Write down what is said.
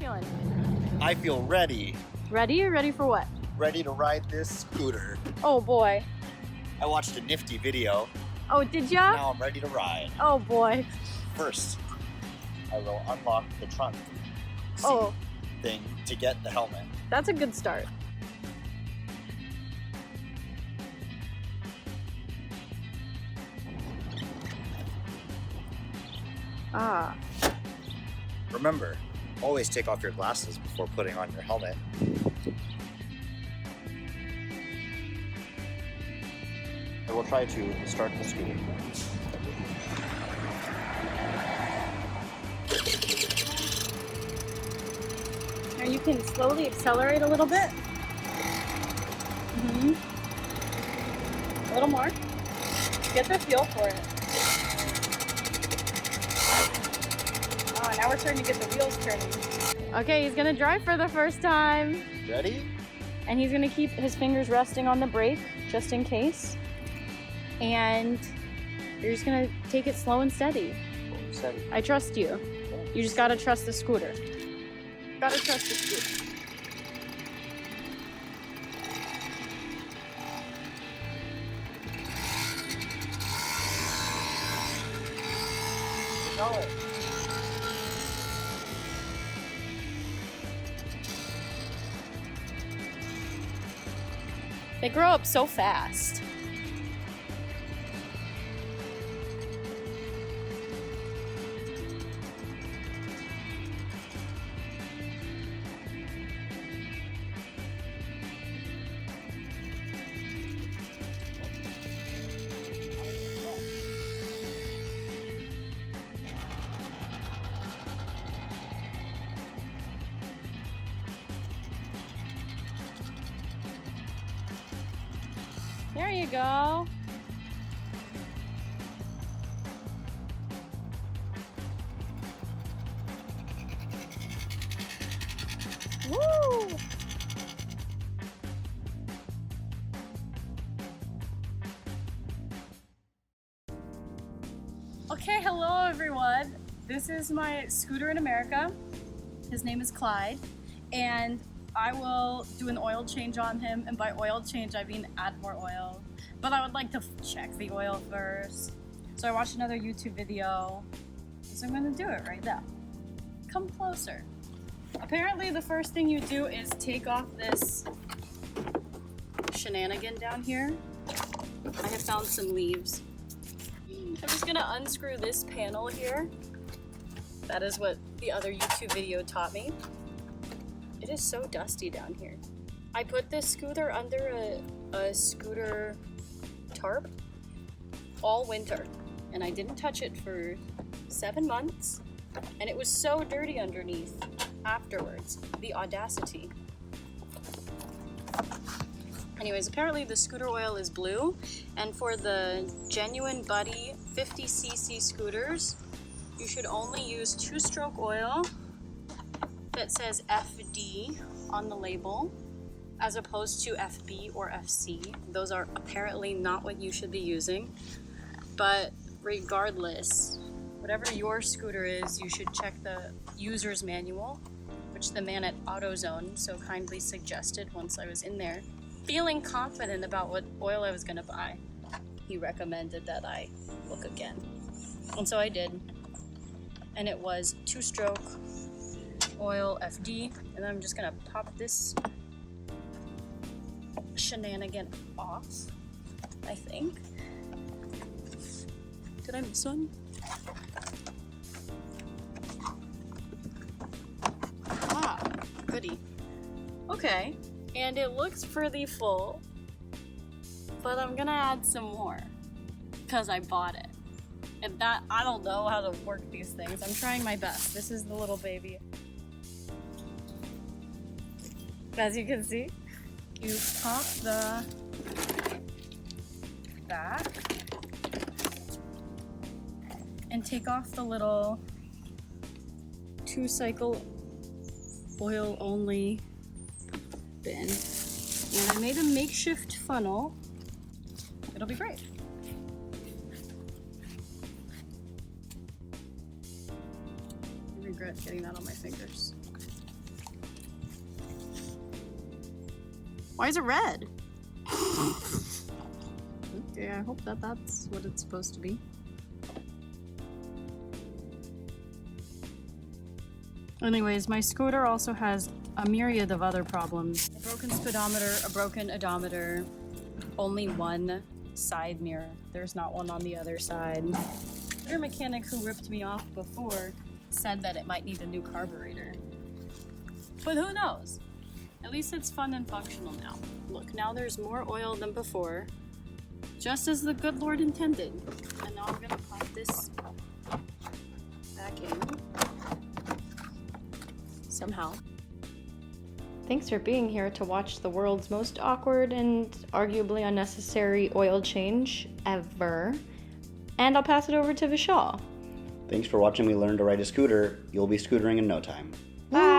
feeling? I feel ready. Ready? Ready for what? Ready to ride this scooter. Oh boy. I watched a nifty video. Oh, did ya? Now I'm ready to ride. Oh boy. First, I will unlock the trunk Oh, thing to get the helmet. that's a good start. Ah. Remember, always take off your glasses before putting on your helmet. I will try to start the scooter. Now you can slowly accelerate a little bit. A little more. Get the feel for it. Oh, now we're starting to get the wheels turning. Okay, he's gonna drive for the first time. Ready? And he's gonna keep his fingers resting on the brake, just in case. And you're just gonna take it slow and steady. Steady. I trust you. You just gotta trust the scooter. Gotta trust the scooter. Go it. They grow up so fast. There you go. Woo! Okay, hello everyone. This is my scooter in America. His name is Clyde, and I will do an oil change on him, and by oil change I mean add more oil. But I would like to check the oil first. So I watched another YouTube video, so I'm gonna do it right now. Come closer. Apparently the first thing you do is take off this shenanigan down here. I have found some leaves. I'm just gonna unscrew this panel here. That is what the other YouTube video taught me. It is so dusty down here. I put this scooter under a scooter tarp all winter, and I didn't touch it for 7 months, and it was so dirty underneath afterwards. The audacity. Anyways, apparently the scooter oil is blue, and for the Genuine Buddy 50cc scooters, you should only use 2-stroke oil that says FD on the label, as opposed to FB or FC. Those are apparently not what you should be using. But regardless, whatever your scooter is, you should check the user's manual, which the man at AutoZone so kindly suggested once I was in there. Feeling confident about what oil I was gonna buy, he recommended that I look again. And so I did. And it was 2-stroke oil FD, and I'm just gonna pop this shenanigan off, I think. Did I miss one? Ah, goody. Okay, and it looks pretty full, but I'm gonna add some more because I bought it. And that, I don't know how to work these things. I'm trying my best. This is the little baby. As you can see, you pop the back and take off the little 2-cycle oil only bin. And I made a makeshift funnel. It'll be great. I regret getting that on my fingers. Why is it red? Okay, I hope that that's what it's supposed to be. Anyways, my scooter also has a myriad of other problems. A broken speedometer, a broken odometer, only one side mirror. There's not one on the other side. The scooter mechanic who ripped me off before said that it might need a new carburetor. But who knows? At least it's fun and functional now. Look, now there's more oil than before, just as the good Lord intended. And now I'm gonna pop this back in. Somehow. Thanks for being here to watch the world's most awkward and arguably unnecessary oil change ever. And I'll pass it over to Vishal. Thanks for watching me learn to ride a scooter. You'll be scootering in no time. Bye!